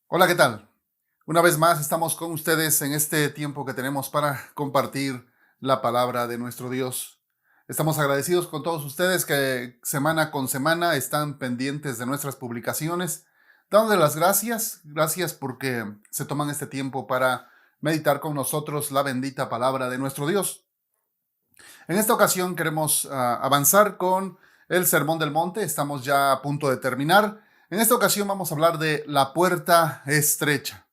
Hola, ¿qué tal? Una vez más estamos con ustedes en este tiempo que tenemos para compartir la palabra de nuestro Dios. Estamos agradecidos con todos ustedes que semana con semana están pendientes de nuestras publicaciones, dándole las gracias porque se toman este tiempo para meditar con nosotros la bendita palabra de nuestro Dios. En esta ocasión queremos avanzar con el Sermón del Monte. Estamos ya a punto de terminar. En esta ocasión vamos a hablar de la puerta estrecha.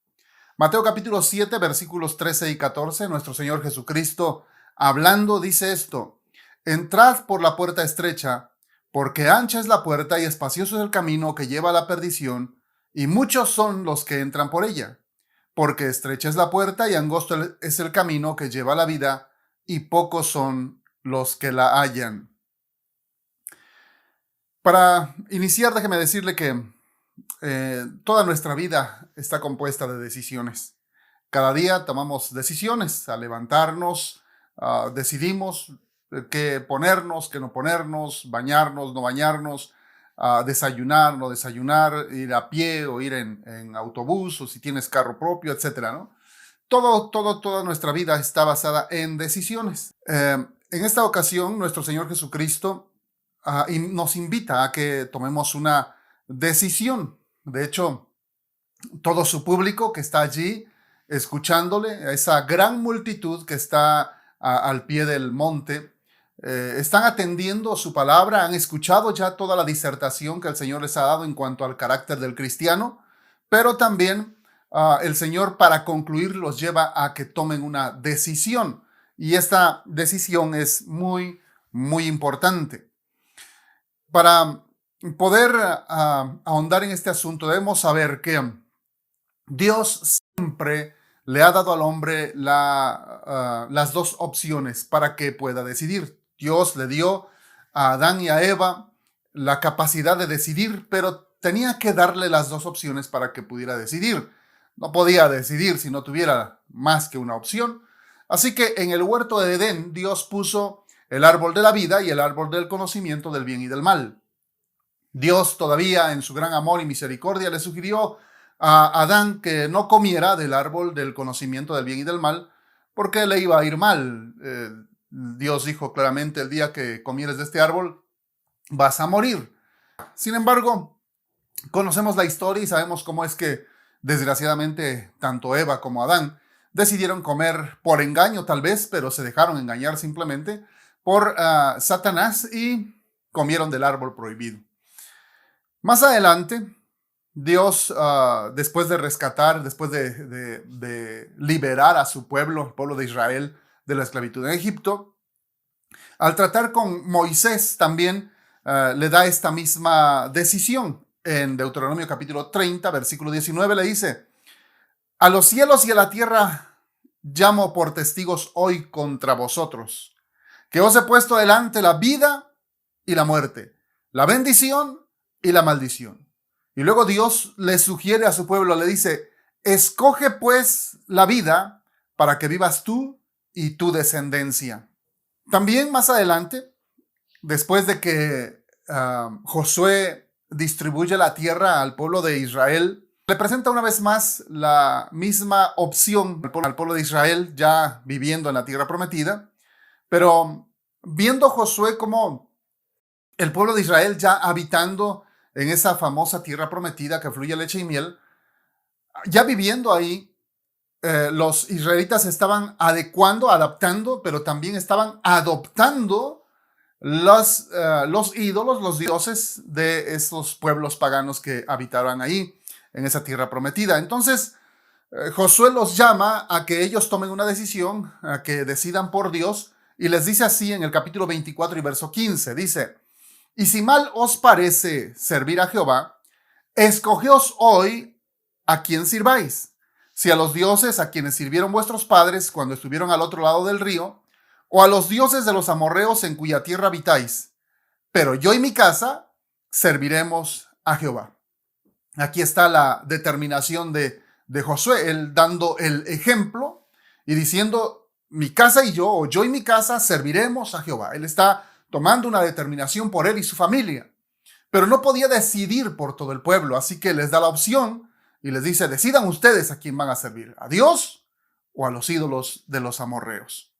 Mateo capítulo 7, versículos 13 y 14, nuestro Señor Jesucristo hablando dice esto: entrad por la puerta estrecha, porque ancha es la puerta y espacioso es el camino que lleva a la perdición, y muchos son los que entran por ella. Porque estrecha es la puerta y angosto es el camino que lleva a la vida, y pocos son los que la hallan. Para iniciar, déjeme decirle que toda nuestra vida está compuesta de decisiones. Cada día tomamos decisiones. Al levantarnos, decidimos qué ponernos, qué no ponernos, bañarnos, no bañarnos, desayunar, no desayunar, ir a pie o ir en autobús, o si tienes carro propio, etcétera, ¿no? Toda nuestra vida está basada en decisiones. En esta ocasión, nuestro Señor Jesucristo nos invita a que tomemos una decisión. De hecho, todo su público que está allí escuchándole, a esa gran multitud que está al pie del monte, están atendiendo su palabra, han escuchado ya toda la disertación que el Señor les ha dado en cuanto al carácter del cristiano, pero también el Señor, para concluir, los lleva a que tomen una decisión, y esta decisión es muy importante. Para poder ahondar en este asunto, debemos saber que Dios siempre le ha dado al hombre las dos opciones para que pueda decidir. Dios le dio a Adán y a Eva la capacidad de decidir, pero tenía que darle las dos opciones para que pudiera decidir. No podía decidir si no tuviera más que una opción. Así que en el huerto de Edén, Dios puso el árbol de la vida y el árbol del conocimiento del bien y del mal. Dios, todavía en su gran amor y misericordia, le sugirió a Adán que no comiera del árbol del conocimiento del bien y del mal, porque le iba a ir mal. Dios dijo claramente: el día que comieres de este árbol vas a morir. Sin embargo, conocemos la historia y sabemos cómo es que, desgraciadamente, tanto Eva como Adán decidieron comer por engaño, tal vez, pero se dejaron engañar simplemente por Satanás, y comieron del árbol prohibido. Más adelante, Dios, después de rescatar, después de liberar a su pueblo, el pueblo de Israel, de la esclavitud en Egipto, al tratar con Moisés también le da esta misma decisión. En Deuteronomio capítulo 30, versículo 19, le dice: a los cielos y a la tierra llamo por testigos hoy contra vosotros, que os he puesto delante la vida y la muerte, la bendición y la maldición. Y luego Dios le sugiere a su pueblo, le dice: escoge pues la vida para que vivas tú y tu descendencia. También más adelante, después de que Josué distribuye la tierra al pueblo de Israel, le presenta una vez más la misma opción al pueblo de Israel, ya viviendo en la tierra prometida, pero viendo Josué como el pueblo de Israel ya habitando en esa famosa tierra prometida que fluye leche y miel, ya viviendo ahí, los israelitas estaban adecuando, adaptando, pero también estaban adoptando los ídolos, los dioses de esos pueblos paganos que habitaban ahí en esa tierra prometida. Entonces, Josué los llama a que ellos tomen una decisión, a que decidan por Dios, y les dice así en el capítulo 24 y verso 15, dice: y si mal os parece servir a Jehová, escogeos hoy a quién sirváis, si a los dioses a quienes sirvieron vuestros padres cuando estuvieron al otro lado del río, o a los dioses de los amorreos en cuya tierra habitáis. Pero yo y mi casa serviremos a Jehová. Aquí está la determinación de Josué, él dando el ejemplo y diciendo: mi casa y yo, o yo y mi casa, serviremos a Jehová. Él está tomando una determinación por él y su familia, pero no podía decidir por todo el pueblo, así que les da la opción y les dice, decidan ustedes a quién van a servir, a Dios o a los ídolos de los amorreos.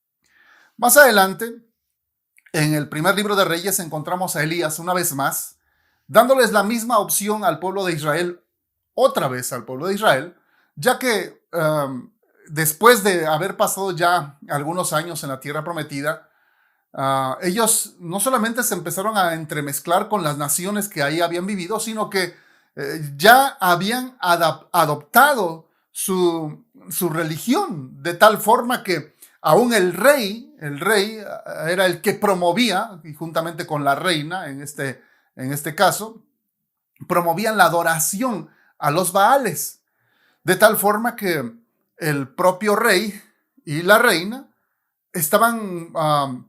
Más adelante, en el primer libro de Reyes, encontramos a Elías una vez más, dándoles la misma opción al pueblo de Israel, otra vez al pueblo de Israel, ya que después de haber pasado ya algunos años en la tierra prometida, ellos no solamente se empezaron a entremezclar con las naciones que ahí habían vivido, sino que ya habían adoptado su religión, de tal forma que aún el rey era el que promovía, y juntamente con la reina en este caso, promovían la adoración a los Baales, de tal forma que el propio rey y la reina estaban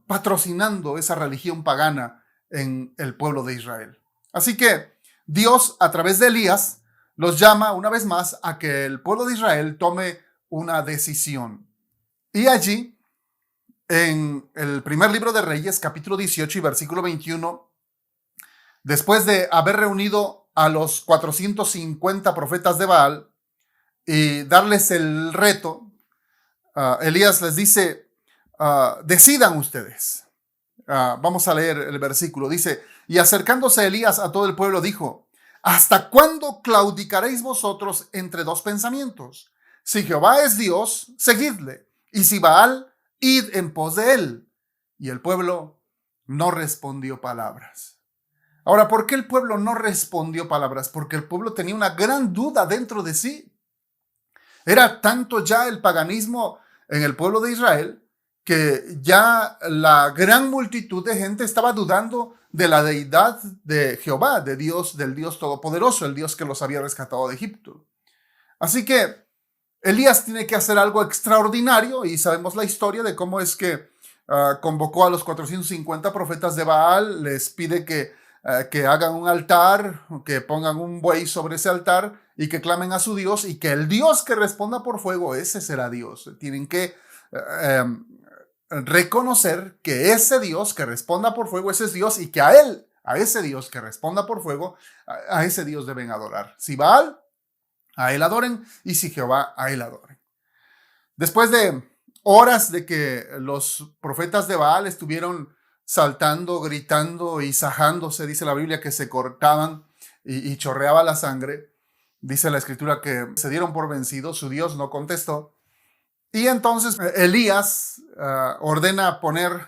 patrocinando esa religión pagana en el pueblo de Israel. Así que Dios, a través de Elías, los llama una vez más a que el pueblo de Israel tome una decisión. Y allí, en el primer libro de Reyes, capítulo 18 y versículo 21, después de haber reunido a los 450 profetas de Baal y darles el reto, Elías les dice, decidan ustedes. Vamos a leer el versículo. Dice, y acercándose Elías a todo el pueblo dijo, ¿hasta cuándo claudicaréis vosotros entre dos pensamientos? Si Jehová es Dios, seguidle, y si Baal, id en pos de él. Y el pueblo no respondió palabras. Ahora, ¿por qué el pueblo no respondió palabras? Porque el pueblo tenía una gran duda dentro de sí. Era tanto ya el paganismo en el pueblo de Israel que ya la gran multitud de gente estaba dudando de la deidad de Jehová, de Dios, del Dios Todopoderoso, el Dios que los había rescatado de Egipto. Así que Elías tiene que hacer algo extraordinario y sabemos la historia de cómo es que convocó a los 450 profetas de Baal, les pide que hagan un altar, que pongan un buey sobre ese altar y que clamen a su Dios y que el Dios que responda por fuego, ese será Dios. Tienen que reconocer que ese Dios que responda por fuego, ese es Dios y que a ese Dios que responda por fuego, a ese Dios deben adorar. Si Baal, a él adoren, y si Jehová, a él adoren. Después de horas de que los profetas de Baal estuvieron saltando, gritando y sajándose, dice la Biblia que se cortaban y chorreaba la sangre, dice la escritura que se dieron por vencidos, su Dios no contestó. Y entonces Elías ordena poner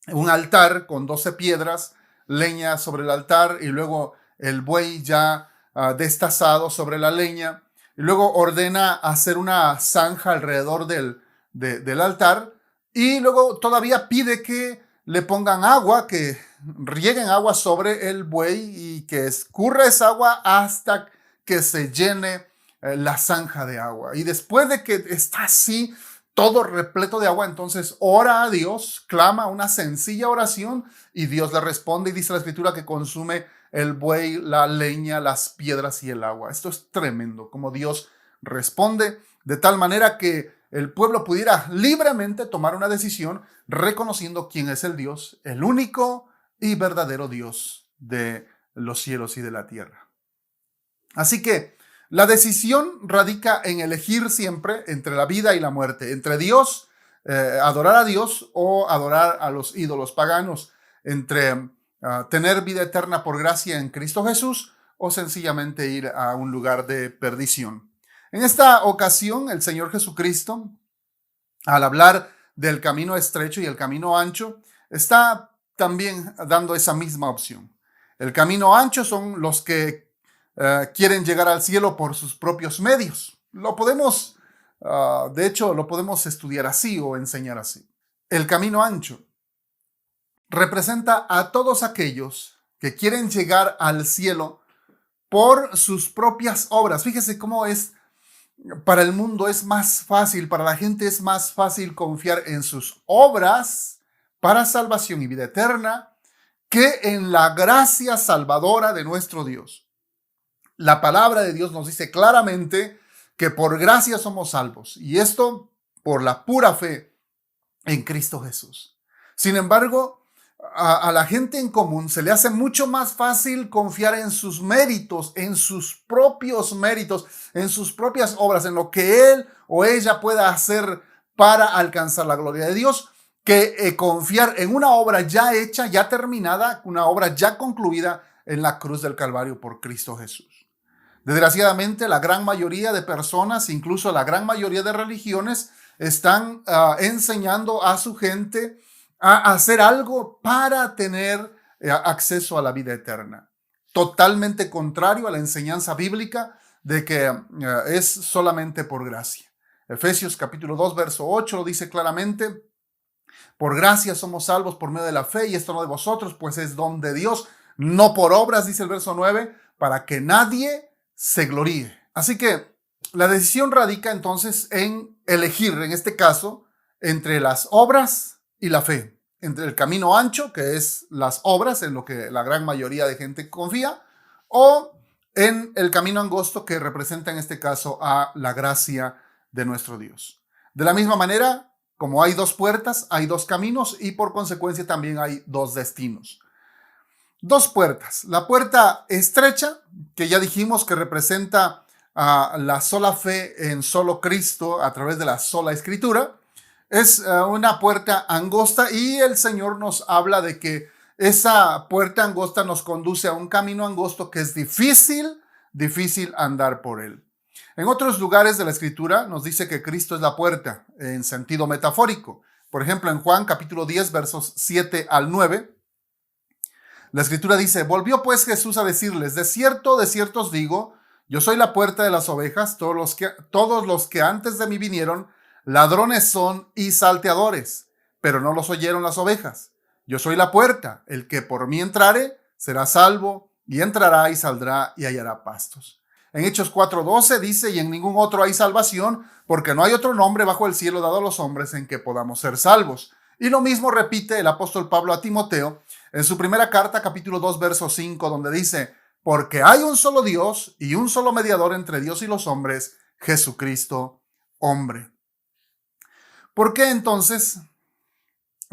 un altar con 12 piedras, leña sobre el altar y luego el buey ya destazado sobre la leña. Y luego ordena hacer una zanja alrededor del altar y luego todavía pide que le pongan agua, que rieguen agua sobre el buey y que escurra esa agua hasta que se llene la zanja de agua. Y después de que está así, todo repleto de agua, entonces ora a Dios, clama una sencilla oración y Dios le responde y dice la escritura que consume el buey, la leña, las piedras y el agua. Esto es tremendo, como Dios responde de tal manera que el pueblo pudiera libremente tomar una decisión reconociendo quién es el Dios, el único y verdadero Dios de los cielos y de la tierra. Así que la decisión radica en elegir siempre entre la vida y la muerte, entre Dios, adorar a Dios o adorar a los ídolos paganos, entre tener vida eterna por gracia en Cristo Jesús o sencillamente ir a un lugar de perdición. En esta ocasión, el Señor Jesucristo, al hablar del camino estrecho y el camino ancho, está también dando esa misma opción. El camino ancho son los que quieren llegar al cielo por sus propios medios. De hecho, lo podemos estudiar así o enseñar así. El camino ancho representa a todos aquellos que quieren llegar al cielo por sus propias obras. Fíjese cómo es, para el mundo es más fácil, para la gente es más fácil confiar en sus obras para salvación y vida eterna que en la gracia salvadora de nuestro Dios. La palabra de Dios nos dice claramente que por gracia somos salvos y esto por la pura fe en Cristo Jesús. Sin embargo, a la gente en común se le hace mucho más fácil confiar en sus méritos, en sus propios méritos, en sus propias obras, en lo que él o ella pueda hacer para alcanzar la gloria de Dios, que confiar en una obra ya hecha, ya terminada, una obra ya concluida en la cruz del Calvario por Cristo Jesús. Desgraciadamente, la gran mayoría de personas, incluso la gran mayoría de religiones, están enseñando a su gente a hacer algo para tener acceso a la vida eterna. Totalmente contrario a la enseñanza bíblica de que es solamente por gracia. Efesios capítulo 2, verso 8 lo dice claramente: por gracia somos salvos por medio de la fe, y esto no de vosotros, pues es don de Dios, no por obras, dice el verso 9, para que nadie se gloríe. Así que la decisión radica entonces en elegir, en este caso, entre las obras y la fe, entre el camino ancho, que es las obras, en lo que la gran mayoría de gente confía, o en el camino angosto, que representa en este caso a la gracia de nuestro Dios. De la misma manera, como hay dos puertas, hay dos caminos, y por consecuencia también hay dos destinos. Dos puertas. La puerta estrecha, que ya dijimos que representa la sola fe en solo Cristo a través de la sola Escritura, es una puerta angosta, y el Señor nos habla de que esa puerta angosta nos conduce a un camino angosto que es difícil andar por él. En otros lugares de la Escritura nos dice que Cristo es la puerta en sentido metafórico. Por ejemplo, en Juan capítulo 10, versos 7 al 9, la Escritura dice: volvió pues Jesús a decirles: de cierto os digo, yo soy la puerta de las ovejas. Todos los que antes de mí vinieron, ladrones son y salteadores, pero no los oyeron las ovejas. Yo soy la puerta, el que por mí entrare será salvo, y entrará y saldrá y hallará pastos. En Hechos 4:12 dice: y en ningún otro hay salvación, porque no hay otro nombre bajo el cielo dado a los hombres en que podamos ser salvos. Y lo mismo repite el apóstol Pablo a Timoteo en su primera carta, capítulo 2, verso 5, donde dice: porque hay un solo Dios y un solo mediador entre Dios y los hombres, Jesucristo, hombre. ¿Por qué entonces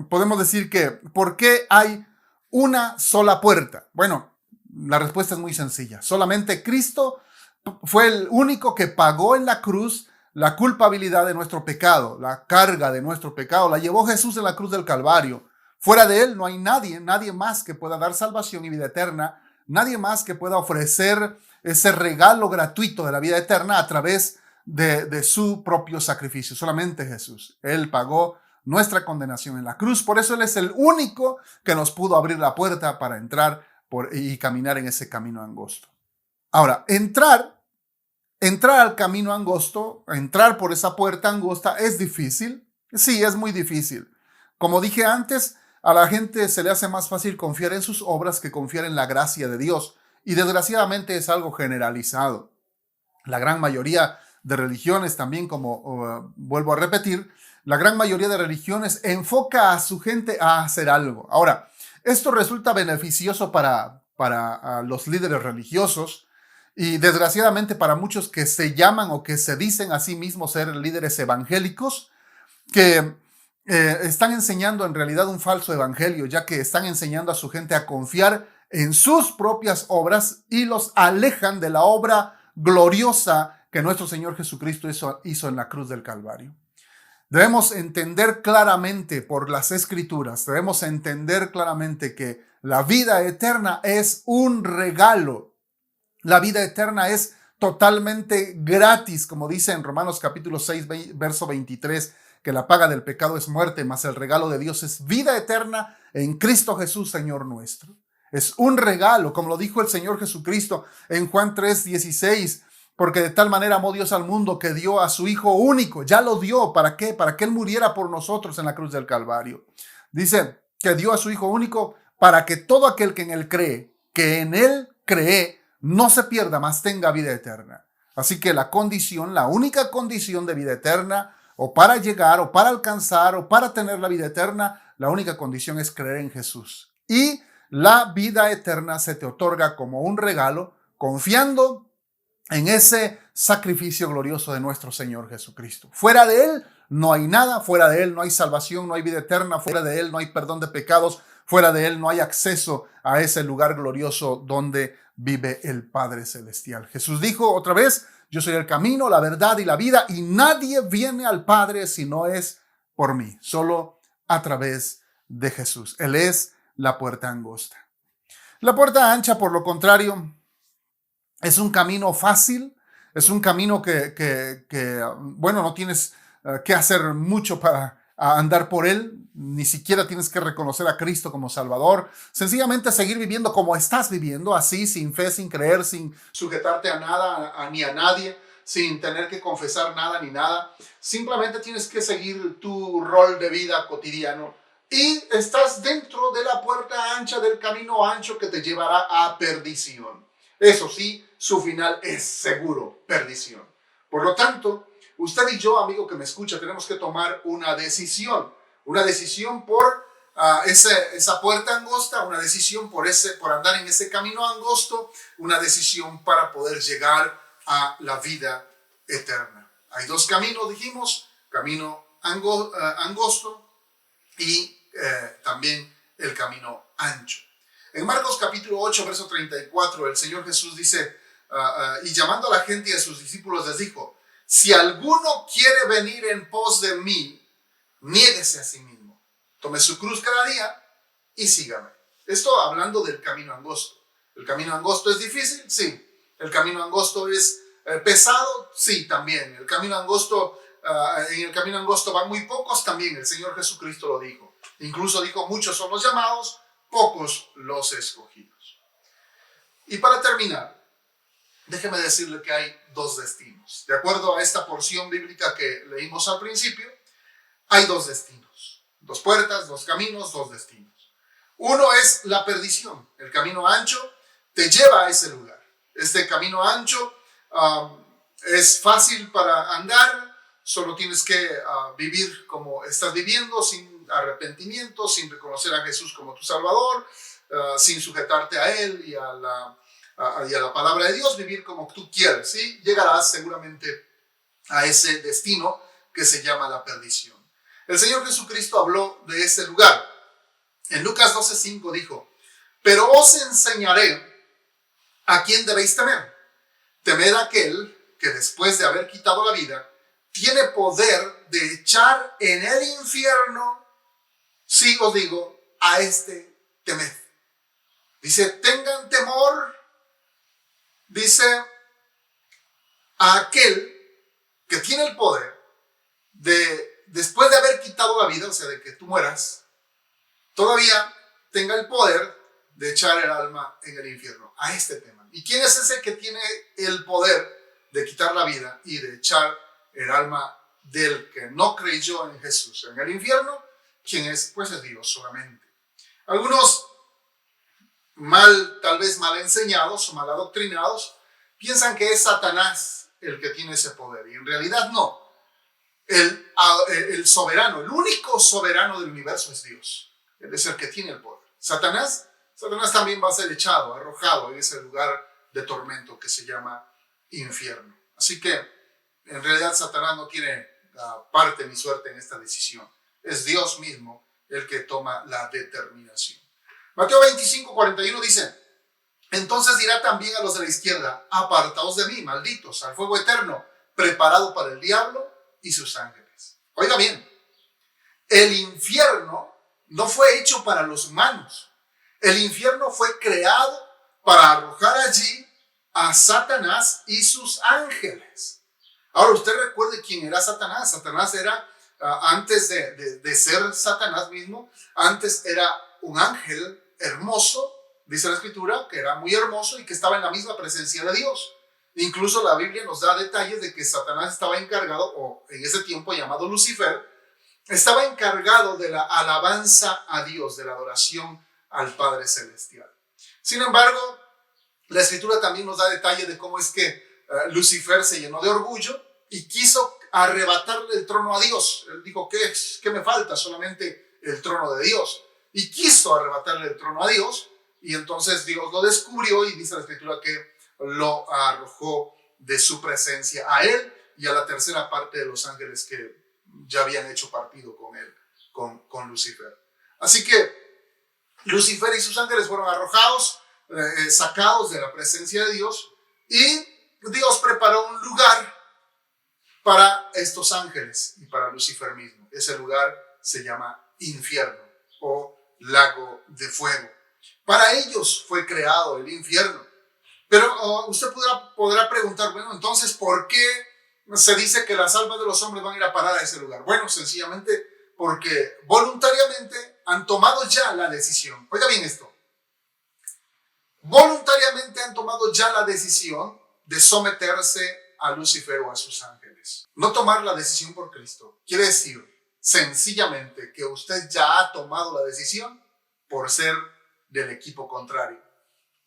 podemos decir que por qué hay una sola puerta? Bueno, la respuesta es muy sencilla. Solamente Cristo fue el único que pagó en la cruz la culpabilidad de nuestro pecado, la carga de nuestro pecado. La llevó Jesús en la cruz del Calvario. Fuera de él no hay nadie más que pueda dar salvación y vida eterna, nadie más que pueda ofrecer ese regalo gratuito de la vida eterna a través de su propio sacrificio. Solamente Jesús. Él pagó nuestra condenación en la cruz. Por eso Él es el único que nos pudo abrir la puerta para entrar y caminar en ese camino angosto. Ahora, entrar al camino angosto, entrar por esa puerta angosta, ¿es difícil? Sí, es muy difícil. Como dije antes, a la gente se le hace más fácil confiar en sus obras que confiar en la gracia de Dios. Y desgraciadamente es algo generalizado. La gran mayoría de religiones también, como vuelvo a repetir, la gran mayoría de religiones enfoca a su gente a hacer algo. Ahora, esto resulta beneficioso para los líderes religiosos, y desgraciadamente para muchos que se llaman o que se dicen a sí mismos ser líderes evangélicos, que están enseñando en realidad un falso evangelio, ya que están enseñando a su gente a confiar en sus propias obras y los alejan de la obra gloriosa que nuestro Señor Jesucristo hizo en la cruz del Calvario. Debemos entender claramente por las Escrituras, debemos entender claramente que la vida eterna es un regalo. La vida eterna es totalmente gratis, como dice en Romanos capítulo 6, verso 23, que la paga del pecado es muerte, mas el regalo de Dios es vida eterna en Cristo Jesús, Señor nuestro. Es un regalo, como lo dijo el Señor Jesucristo en Juan 3:16, porque de tal manera amó Dios al mundo que dio a su Hijo único. Ya lo dio. ¿Para qué? Para que Él muriera por nosotros en la cruz del Calvario. Dice que dio a su Hijo único para que todo aquel que en Él cree, no se pierda, mas tenga vida eterna. Así que la única condición de vida eterna, o para llegar, o para alcanzar, o para tener la vida eterna, la única condición es creer en Jesús. Y la vida eterna se te otorga como un regalo, confiando en ese sacrificio glorioso de nuestro Señor Jesucristo. Fuera de Él no hay nada, fuera de Él no hay salvación, no hay vida eterna, fuera de Él no hay perdón de pecados, fuera de Él no hay acceso a ese lugar glorioso donde vive el Padre Celestial. Jesús dijo otra vez: yo soy el camino, la verdad y la vida, y nadie viene al Padre si no es por mí, solo a través de Jesús. Él es la puerta angosta. La puerta ancha, por lo contrario, es un camino fácil, es un camino bueno, no tienes que hacer mucho para andar por él, ni siquiera tienes que reconocer a Cristo como Salvador, sencillamente seguir viviendo como estás viviendo, así, sin fe, sin creer, sin sujetarte a nada, ni a nadie, sin tener que confesar nada ni nada. Simplemente tienes que seguir tu rol de vida cotidiano y estás dentro de la puerta ancha, del camino ancho que te llevará a perdición. Eso sí, su final es seguro, perdición. Por lo tanto, usted y yo, amigo que me escucha, tenemos que tomar una decisión por esa puerta angosta, una decisión por andar en ese camino angosto, una decisión para poder llegar a la vida eterna. Hay dos caminos, dijimos: camino angosto y también el camino ancho. En Marcos capítulo 8, verso 34, el Señor Jesús dice, y llamando a la gente y a sus discípulos les dijo: si alguno quiere venir en pos de mí, niéguese a sí mismo, tome su cruz cada día y sígame. Esto hablando del camino angosto. ¿El camino angosto es difícil? Sí. ¿El camino angosto es pesado? Sí, también. El camino angosto, en el camino angosto van muy pocos, también. El Señor Jesucristo lo dijo. Incluso dijo: muchos son los llamados, pocos los escogidos. Y para terminar, déjeme decirle que hay dos destinos. De acuerdo a esta porción bíblica que leímos al principio, hay dos destinos. Dos puertas, dos caminos, dos destinos. Uno es la perdición. El camino ancho te lleva a ese lugar. Este camino ancho es fácil para andar. Solo tienes que vivir como estás viviendo, sin arrepentimiento, sin reconocer a Jesús como tu Salvador, sin sujetarte a Él y a la palabra de Dios, vivir como tú quieres, ¿sí? Llegarás seguramente a ese destino que se llama la perdición. El Señor Jesucristo habló de ese lugar. En Lucas 12:5 dijo: pero os enseñaré a quién debéis temer. Temed a aquel que después de haber quitado la vida, tiene poder de echar en el infierno. Sí os digo, a este temed. Dice: tengan temor, dice, a aquel que tiene el poder de, después de haber quitado la vida, o sea, de que tú mueras, todavía tenga el poder de echar el alma en el infierno. A este tema. ¿Y quién es ese que tiene el poder de quitar la vida y de echar el alma del que no creyó en Jesús en el infierno? ¿Quién es? Pues es Dios solamente. Algunos tal vez mal enseñados o mal adoctrinados, piensan que es Satanás el que tiene ese poder, y en realidad no. El soberano, el único soberano del universo es Dios. Él es el que tiene el poder. Satanás también va a ser echado, arrojado en ese lugar de tormento que se llama infierno. Así que en realidad Satanás no tiene parte ni suerte en esta decisión. Es Dios mismo el que toma la determinación. Mateo 25:41 dice: entonces dirá también a los de la izquierda: apartaos de mí, malditos, al fuego eterno, preparado para el diablo y sus ángeles. Oiga bien, el infierno no fue hecho para los humanos. El infierno fue creado para arrojar allí a Satanás y sus ángeles. Ahora, usted recuerde quién era Satanás. Satanás era, antes de ser Satanás mismo, antes era un ángel hermoso, dice la Escritura, que era muy hermoso y que estaba en la misma presencia de Dios. Incluso la Biblia nos da detalles de que Satanás estaba encargado, o en ese tiempo llamado Lucifer, estaba encargado de la alabanza a Dios, de la adoración al Padre Celestial. Sin embargo, la Escritura también nos da detalle de cómo es que Lucifer se llenó de orgullo y quiso arrebatarle el trono a Dios. Él dijo: ¿qué me falta? Solamente el trono de Dios. Y quiso arrebatarle el trono a Dios, y entonces Dios lo descubrió y dice la Escritura que lo arrojó de su presencia a él y a la tercera parte de los ángeles que ya habían hecho partido con él, con Lucifer. Así que Lucifer y sus ángeles fueron arrojados, sacados de la presencia de Dios, y Dios preparó un lugar para estos ángeles y para Lucifer mismo. Ese lugar se llama infierno o lago de fuego. Para ellos fue creado el infierno. Pero usted podrá preguntar, bueno, entonces, ¿por qué se dice que las almas de los hombres van a ir a parar a ese lugar? Bueno, sencillamente porque voluntariamente han tomado ya la decisión. Oiga bien esto. Voluntariamente han tomado ya la decisión de someterse a Lucifer o a sus ángeles. No tomar la decisión por Cristo quiere decir sencillamente que usted ya ha tomado la decisión por ser del equipo contrario,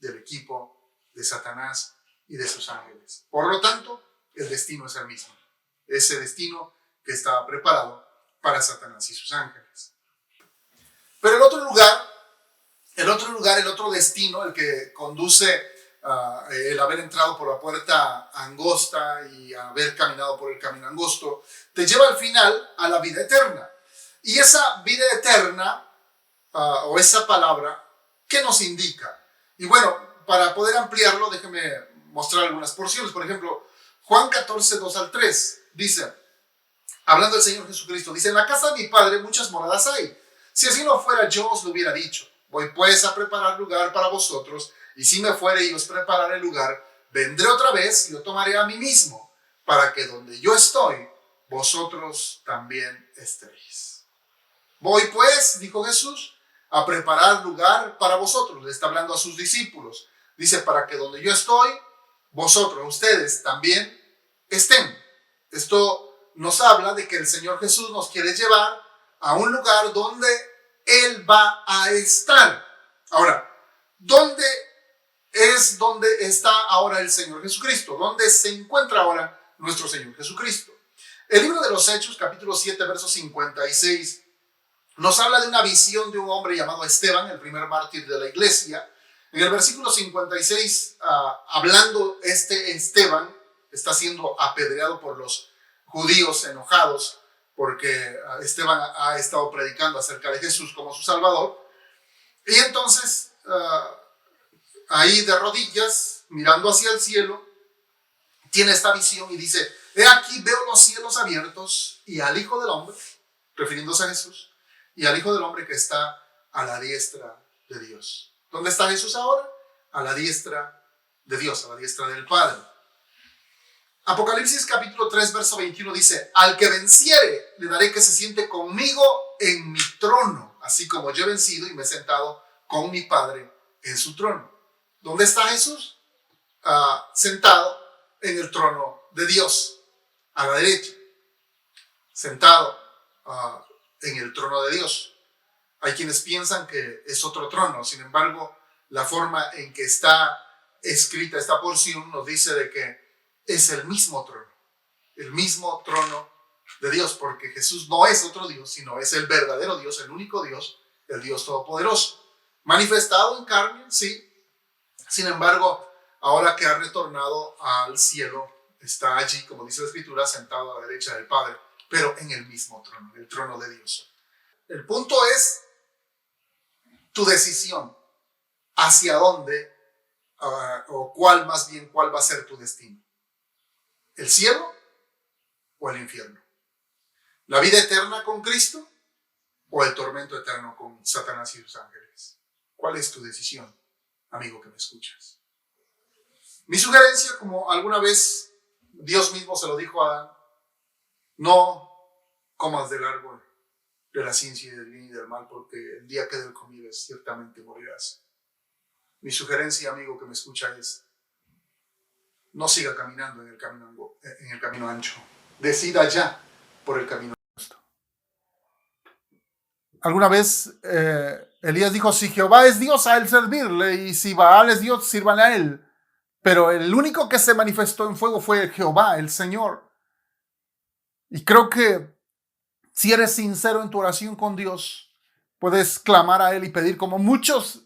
del equipo de Satanás y de sus ángeles. Por lo tanto, el destino es el mismo. Ese destino que estaba preparado para Satanás y sus ángeles. Pero el otro destino, el que conduce el haber entrado por la puerta angosta y haber caminado por el camino angosto, te lleva al final a la vida eterna. Y esa vida eterna, o esa palabra, ¿qué nos indica? Y bueno, para poder ampliarlo, déjeme mostrar algunas porciones. Por ejemplo, Juan 14, 2 al 3, dice, hablando del Señor Jesucristo, dice, en la casa de mi Padre muchas moradas hay. Si así no fuera, yo os lo hubiera dicho. Voy pues a preparar lugar para vosotros, y si me fuere y os prepararé el lugar, vendré otra vez y lo tomaré a mí mismo, para que donde yo estoy, vosotros también estéis. Voy pues, dijo Jesús, a preparar lugar para vosotros. Le está hablando a sus discípulos. Dice, para que donde yo estoy, vosotros, ustedes también estén. Esto nos habla de que el Señor Jesús nos quiere llevar a un lugar donde Él va a estar. Ahora, ¿dónde está ahora el Señor Jesucristo? ¿Dónde se encuentra ahora nuestro Señor Jesucristo? El libro de los Hechos, capítulo 7, verso 56, nos habla de una visión de un hombre llamado Esteban, el primer mártir de la iglesia. En el versículo 56, hablando Esteban, está siendo apedreado por los judíos enojados porque Esteban ha estado predicando acerca de Jesús como su Salvador. Y entonces, ahí de rodillas, mirando hacia el cielo, tiene esta visión y dice, he aquí veo los cielos abiertos y al Hijo del Hombre, refiriéndose a Jesús, y al Hijo del Hombre que está a la diestra de Dios. ¿Dónde está Jesús ahora? A la diestra de Dios, a la diestra del Padre. Apocalipsis capítulo 3, verso 21 dice, al que venciere, le daré que se siente conmigo en mi trono, así como yo he vencido y me he sentado con mi Padre en su trono. ¿Dónde está Jesús? Sentado en el trono de Dios, a la derecha, sentado en el trono de Dios. Hay quienes piensan que es otro trono, sin embargo, la forma en que está escrita esta porción nos dice de que es el mismo trono de Dios, porque Jesús no es otro Dios, sino es el verdadero Dios, el único Dios, el Dios todopoderoso. Manifestado en carne, sí. Sin embargo, ahora que ha retornado al cielo, está allí, como dice la Escritura, sentado a la derecha del Padre, pero en el mismo trono, el trono de Dios. El punto es tu decisión hacia dónde, o cuál va a ser tu destino. ¿El cielo o el infierno? ¿La vida eterna con Cristo o el tormento eterno con Satanás y sus ángeles? ¿Cuál es tu decisión, amigo que me escuchas? Mi sugerencia, como alguna vez Dios mismo se lo dijo a Adán, no comas del árbol de la ciencia y del bien y del mal, porque el día que del comieres ciertamente morirás. Mi sugerencia, amigo que me escucha, es no siga caminando en el camino ancho. Decida ya por el camino ancho. Alguna vez Elías dijo, si Jehová es Dios, a él servirle, y si Baal es Dios, sírvanle a él. Pero el único que se manifestó en fuego fue Jehová, el Señor. Y creo que si eres sincero en tu oración con Dios, puedes clamar a Él y pedir, como muchos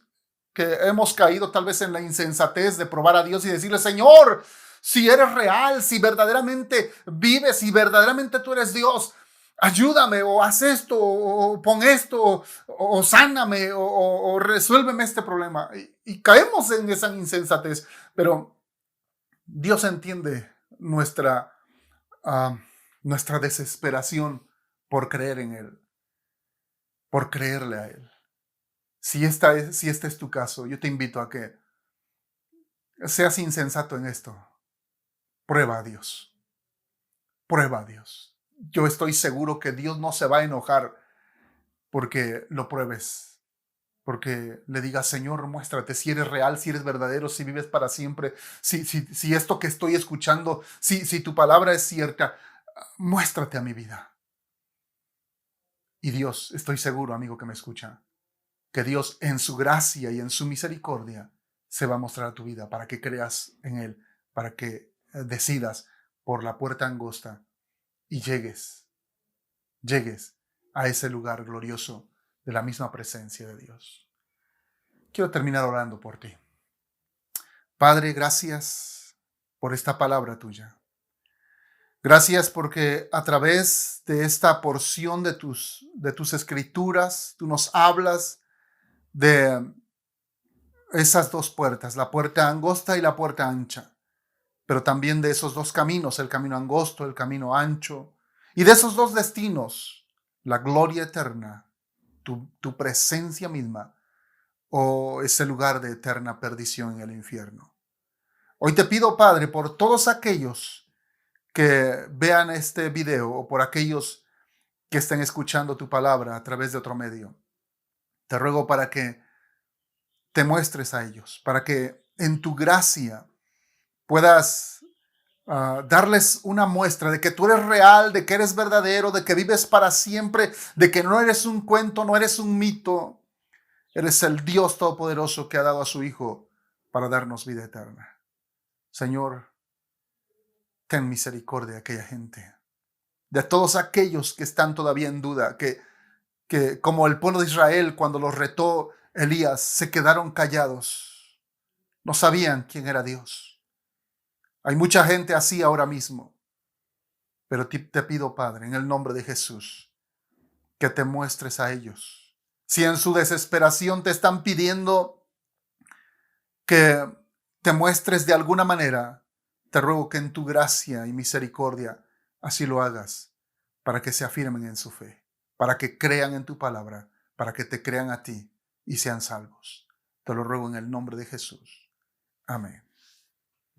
que hemos caído tal vez en la insensatez de probar a Dios y decirle, Señor, si eres real, si verdaderamente vives, si verdaderamente tú eres Dios, ayúdame, o haz esto, o pon esto, o sáname, o resuélveme este problema. Y caemos en esa insensatez, pero Dios entiende ah, nuestra desesperación por creer en Él, por creerle a Él. Si este es tu caso, yo te invito a que seas insensato en esto. Prueba a Dios. Prueba a Dios. Yo estoy seguro que Dios no se va a enojar porque lo pruebes. Porque le digas, Señor, muéstrate si eres real, si eres verdadero, si vives para siempre, si esto que estoy escuchando, si tu palabra es cierta, muéstrate a mi vida. Y Dios, estoy seguro, amigo que me escucha, que Dios en su gracia y en su misericordia se va a mostrar a tu vida para que creas en Él, para que decidas por la puerta angosta y llegues a ese lugar glorioso de la misma presencia de Dios. Quiero terminar orando por ti. Padre, gracias por esta palabra tuya. Gracias porque a través de esta porción de tus escrituras, tú nos hablas de esas dos puertas, la puerta angosta y la puerta ancha, pero también de esos dos caminos, el camino angosto, el camino ancho, y de esos dos destinos, la gloria eterna, tu presencia misma, o ese lugar de eterna perdición en el infierno. Hoy te pido, Padre, por todos aquellos que vean este video o por aquellos que estén escuchando tu palabra a través de otro medio, te ruego para que te muestres a ellos, para que en tu gracia puedas darles una muestra de que tú eres real, de que eres verdadero, de que vives para siempre, de que no eres un cuento, no eres un mito, eres el Dios Todopoderoso que ha dado a su Hijo para darnos vida eterna. Señor, ten misericordia de aquella gente, de todos aquellos que están todavía en duda, que como el pueblo de Israel cuando los retó Elías, se quedaron callados, no sabían quién era Dios. Hay mucha gente así ahora mismo, pero te pido, Padre, en el nombre de Jesús, que te muestres a ellos. Si en su desesperación te están pidiendo que te muestres de alguna manera, te ruego que en tu gracia y misericordia así lo hagas, para que se afirmen en su fe, para que crean en tu palabra, para que te crean a ti y sean salvos. Te lo ruego en el nombre de Jesús. Amén.